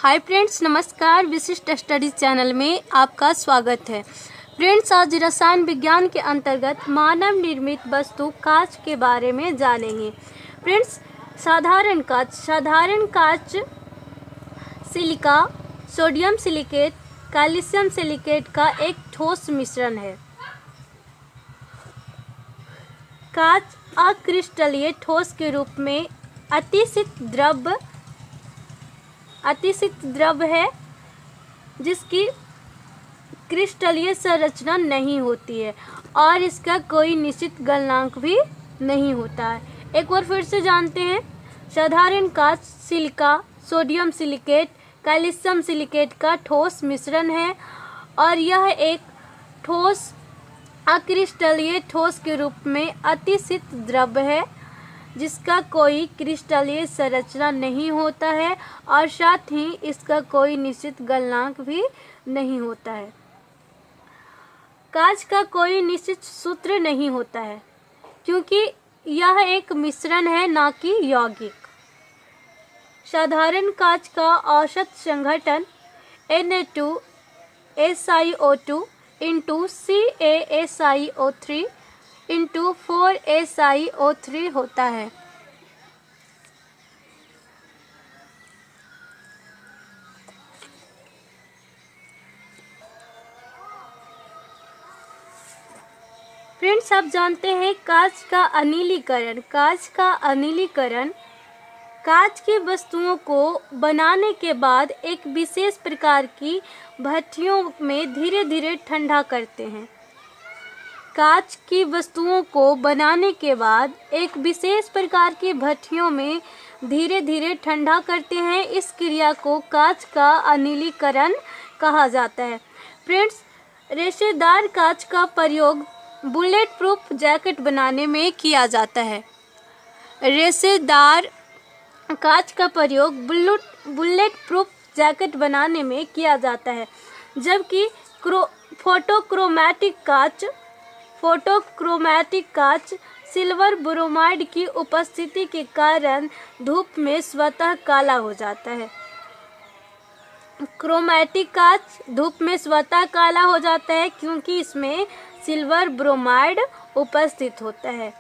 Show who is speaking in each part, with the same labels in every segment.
Speaker 1: Hi friends, नमस्कार। विशिष्ट studies channel में आपका स्वागत है। फ्रेंड्स, आज रसायन विज्ञान के अंतर्गत मानव निर्मित वस्तु कांच के बारे में जानेंगे। फ्रेंड्स, साधारण कांच silica, sodium silicate, calcium silicate का एक ठोस मिश्रण है। कांच अक्रिस्टलीय ठोस के रूप में अतिसित द्रव है जिसकी क्रिस्टलीय संरचना नहीं होती है और इसका कोई निश्चित गलनांक भी नहीं होता है। एक बार फिर से जानते हैं। साधारण कांच silica, sodium silicate, calcium silicate का ठोस मिश्रण है और यह एक ठोस अक्रिस्टलीय ठोस के रूप में अतिसित द्रव है जिसका कोई क्रिस्टलीय संरचना नहीं होता है और साथ ही इसका कोई निश्चित गलनांक भी नहीं होता है। कांच का कोई निश्चित सूत्र नहीं होता है क्योंकि यह एक मिश्रण है, ना कि यौगिक। साधारण कांच का औसत संघटन Na2SiO2 into CaSiO3 into 4SiO3 होता है। फ्रेंड्स, आप जानते हैं कांच का अनिलीकरण। कांच की वस्तुओं को बनाने के बाद एक विशेष प्रकार की भट्टियों में धीरे धीरे ठंडा करते हैं। कांच की वस्तुओं को बनाने के बाद एक विशेष प्रकार की भट्टियों में धीरे धीरे ठंडा करते हैं। इस क्रिया को कांच का अनिलीकरण कहा जाता है। फ्रेंड्स, रेशेदार कांच का प्रयोग बुलेट प्रूफ जैकेट बनाने में किया जाता है। रेशेदार कांच का प्रयोग बुलेट प्रूफ जैकेट बनाने में किया जाता है, जबकि फोटोक्रोमैटिक कांच सिल्वर ब्रोमाइड की उपस्थिति के कारण धूप में स्वतः काला हो जाता है। क्रोमैटिक कांच धूप में स्वतः काला हो जाता है क्योंकि इसमें सिल्वर ब्रोमाइड उपस्थित होता है।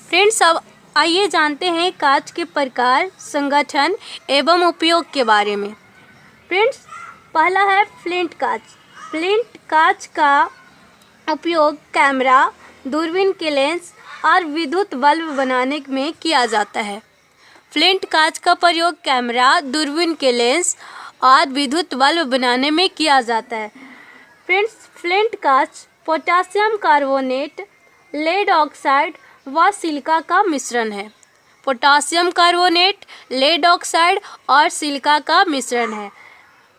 Speaker 1: फ्रेंड्स, अब आइए जानते हैं कांच के प्रकार, संगठन एवं उपयोग के बारे में। फ्रेंड्स, पहला है फ्लिंट कांच। फ्लिंट कांच का उपयोग कैमरा, दूरबीन के लेंस और विद्युत बल्ब बनाने में किया जाता है। फ्लिंट कांच का प्रयोग कैमरा, दूरबीन के लेंस और विद्युत बल्ब बनाने में किया जाता है। फ्रेंड्स, फ्लिंट कांच पोटेशियम कार्बोनेट, लेड ऑक्साइड व सिलिका का मिश्रण है। पोटेशियम कार्बोनेट, लेड ऑक्साइड और सिलिका का मिश्रण है।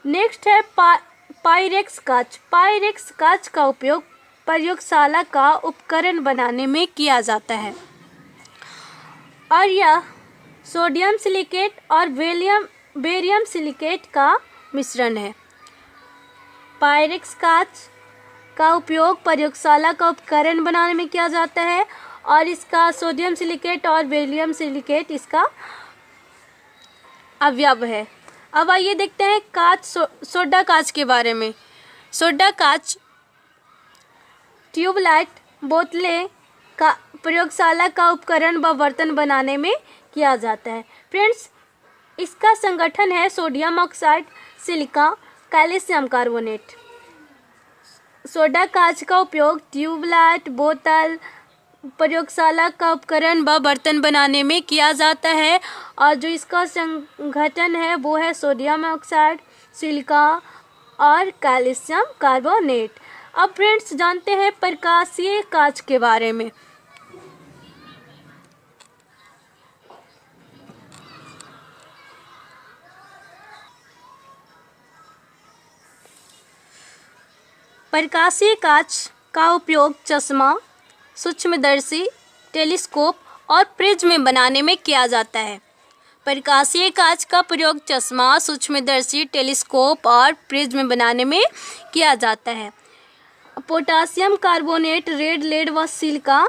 Speaker 1: नेक्स्ट है पायरेक्स कांच। पायरेक्स कांच का उपयोग प्रयोगशाला का उपकरण बनाने में किया जाता है और यह सोडियम सिलिकेट और बेरियम सिलिकेट का मिश्रण है। पायरेक्स कांच का उपयोग प्रयोगशाला का उपकरण बनाने में किया जाता है और इसका सोडियम सिलिकेट और बेरियम सिलिकेट इसका अवयव है। अब आइए देखते हैं सोडा कांच के बारे में। सोडा कांच ट्यूबलाइट, बोतलें का प्रयोगशाला का उपकरण व बर्तन बनाने में किया जाता है। फ्रेंड्स, इसका संगठन है sodium oxide, silica, calcium carbonate. Soda कांच का उपयोग ट्यूबलाइट, बोतल, प्रयोगशाला का उपकरण व बर्तन बनाने में किया जाता है और जो इसका संगठन है वो है सोडियम ऑक्साइड, सिलिका और कैल्शियम कार्बोनेट। अब फ्रेंड्स, जानते हैं प्रकाशीय कांच के बारे में। प्रकाशीय कांच का उपयोग चश्मा, सूक्ष्मदर्शी, टेलीस्कोप और प्रिज्म बनाने में किया जाता है। प्रकाशीय कांच का प्रयोग चश्मा, सूक्ष्मदर्शी, टेलीस्कोप और प्रिज्म बनाने में किया जाता है। पोटेशियम कार्बोनेट, रेड, लेड व सिलिका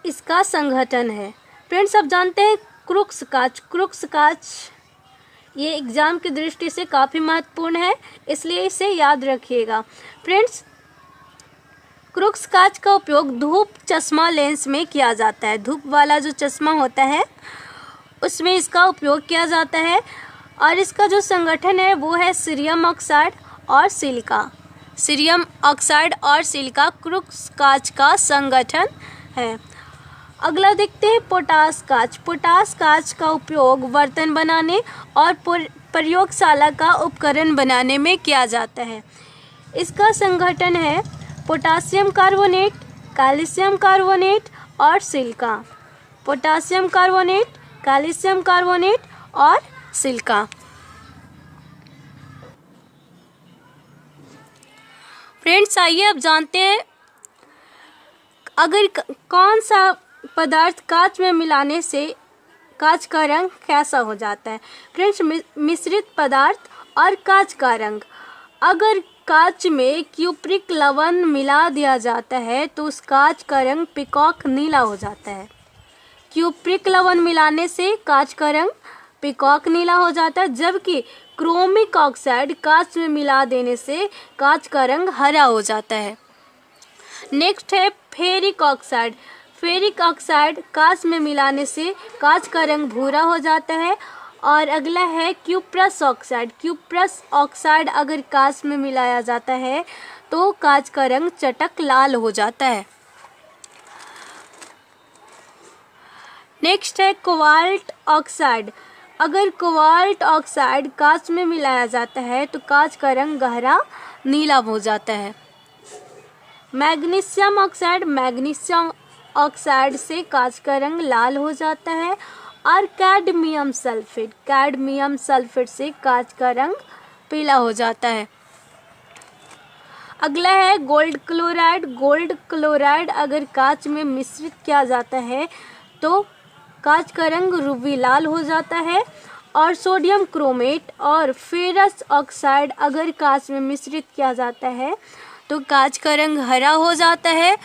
Speaker 1: इसका संगठन है। फ्रेंड्स, अब जानते हैं क्रुक्स कांच। क्रुक्स कांच ये एग्जाम की दृष्टि से काफ़ी महत्वपूर्ण है, इसलिए इसे याद रखिएगा। फ्रेंड्स, क्रुक्स कांच का उपयोग धूप चश्मा लेंस में किया जाता है। धूप वाला जो चश्मा होता है उसमें इसका उपयोग किया जाता है, और इसका जो संगठन है वो है सीरियम ऑक्साइड और सिलिका। सीरियम ऑक्साइड और सिलिका क्रुक्स कांच का संगठन है। अगला देखते हैं पोटास कांच। पोटास कांच का उपयोग बर्तन बनाने और प्रयोगशाला का उपकरण बनाने में किया जाता है। इसका संगठन है पोटासियम कार्बोनेट, कैल्शियम कार्बोनेट और silica. Potassium carbonate, calcium carbonate और सिलिका। फ्रेंड्स, आइए अब जानते हैं अगर कौन सा पदार्थ कांच में मिलाने से कांच का रंग कैसा हो जाता है। फ्रेंड्स, मिश्रित पदार्थ और कांच का रंग। अगर कांच में क्यूप्रिक लवण मिला दिया जाता है तो उस कांच का रंग पीकॉक नीला हो जाता है। क्यूप्रिक लवण मिलाने से कांच का रंग पीकॉक नीला हो जाता है, जबकि क्रोमिक ऑक्साइड कांच में मिला देने से कांच का रंग हरा हो जाता है। नेक्स्ट है फेरिक ऑक्साइड। फेरिक ऑक्साइड कांच में मिलाने से कांच का रंग भूरा हो जाता है। और अगला है क्यूप्रस ऑक्साइड। क्यूप्रस ऑक्साइड अगर कांच में मिलाया जाता है तो कांच का रंग चटक लाल हो जाता है। नेक्स्ट है कोबाल्ट ऑक्साइड। अगर कोबाल्ट ऑक्साइड कांच में मिलाया जाता है तो कांच का रंग गहरा नीला हो जाता है। Magnesium oxide. मैग्नीशियम ऑक्साइड से कांच का रंग लाल हो जाता है। और कैडमियम सल्फेट। कैडमियम सल्फेट से कांच का रंग पीला हो जाता है। अगला है गोल्ड क्लोराइड। गोल्ड क्लोराइड अगर कांच में मिश्रित किया जाता है तो कांच का रंग रूबी लाल हो जाता है। और सोडियम क्रोमेट और फेरस ऑक्साइड अगर कांच में मिश्रित किया जाता है तो कांच का रंग हरा हो जाता है,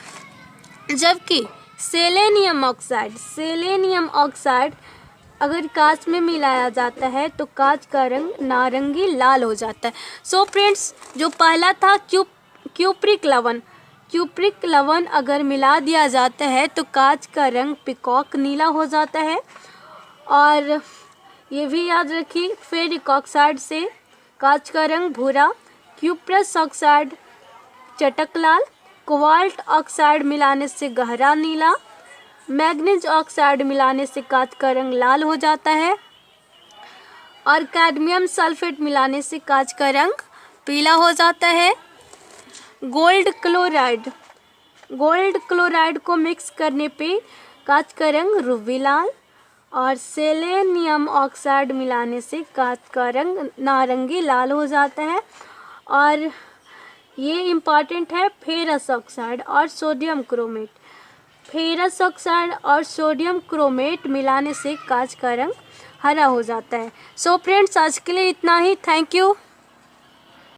Speaker 1: जबकि सेलेनियम ऑक्साइड अगर कांच में मिलाया जाता है तो कांच का रंग नारंगी लाल हो जाता है। सो फ्रेंड्स, जो पहला था क्यूप्रिक लवण। क्यूप्रिक लवण अगर मिला दिया जाता है तो कांच का रंग पीकॉक नीला हो जाता है। और ये भी याद रखिए, फेरिक ऑक्साइड से कांच का रंग भूरा, क्यूप्रस ऑक्साइड चटक लाल, कोबाल्ट ऑक्साइड मिलाने से गहरा नीला, मैग्नीज ऑक्साइड मिलाने से कांच का रंग लाल हो जाता है, और कैडमियम सल्फेट मिलाने से कांच का रंग पीला हो जाता है। गोल्ड क्लोराइड को मिक्स करने पे कांच का रंग रूबी लाल, और सेलेनियम ऑक्साइड मिलाने से कांच का रंग नारंगी लाल हो जाता है। और ये इम्पॉर्टेंट है फेरस ऑक्साइड और सोडियम क्रोमेट। फेरस ऑक्साइड और सोडियम क्रोमेट मिलाने से कांच का रंग हरा हो जाता है। सो फ्रेंड्स, आज के लिए इतना ही। Thank you.